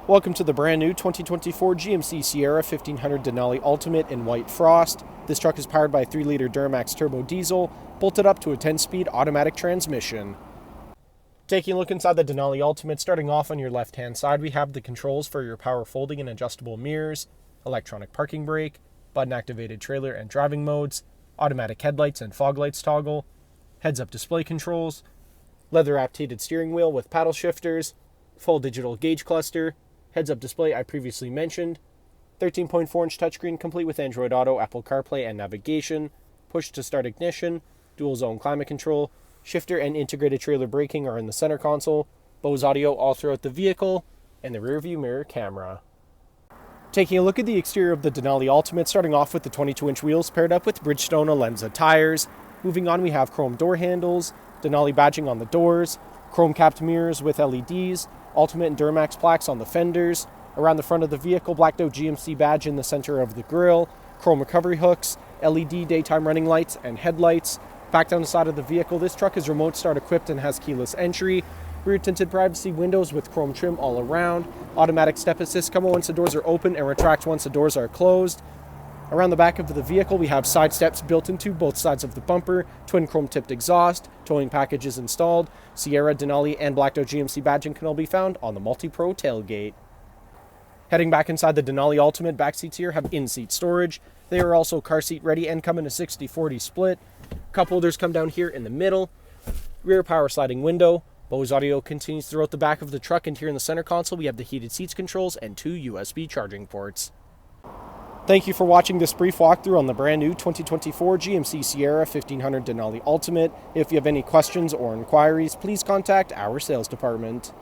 Welcome to the brand new 2024 GMC Sierra 1500 Denali Ultimate in white frost. This truck is powered by a 3-liter Duramax turbo diesel, bolted up to a 10-speed automatic transmission. Taking a look inside the Denali Ultimate, starting off on your left-hand side, we have the controls for your power folding and adjustable mirrors, electronic parking brake, button-activated trailer and driving modes, automatic headlights and fog lights toggle, heads-up display controls, leather-wrapped heated steering wheel with paddle shifters, full digital gauge cluster, heads-up display I previously mentioned, 13.4-inch touchscreen complete with Android Auto, Apple CarPlay, and navigation, push-to-start ignition, dual-zone climate control, shifter and integrated trailer braking are in the center console, Bose audio all throughout the vehicle, and the rear-view mirror camera. Taking a look at the exterior of the Denali Ultimate, starting off with the 22-inch wheels paired up with Bridgestone Alenza tires. Moving on, we have chrome door handles, Denali badging on the doors, chrome-capped mirrors with LEDs, Ultimate and Duramax plaques on the fenders. Around the front of the vehicle, blacked out GMC badge in the center of the grille, chrome recovery hooks, LED daytime running lights and headlights. Back down the side of the vehicle, this truck is remote start equipped and has keyless entry. Rear tinted privacy windows with chrome trim all around. Automatic step assist come on once the doors are open and retract once the doors are closed. Around the back of the vehicle, we have side steps built into both sides of the bumper, twin chrome-tipped exhaust, towing packages installed. Sierra, Denali, and blacked out GMC badging can all be found on the MultiPro tailgate. Heading back inside the Denali Ultimate, back seats here have in-seat storage. They are also car seat ready and come in a 60-40 split. Cup holders come down here in the middle. Rear power sliding window. Bose audio continues throughout the back of the truck, and here in the center console we have the heated seats controls and 2 USB charging ports. Thank you for watching this brief walkthrough on the brand new 2024 GMC Sierra 1500 Denali Ultimate. If you have any questions or inquiries, please contact our sales department.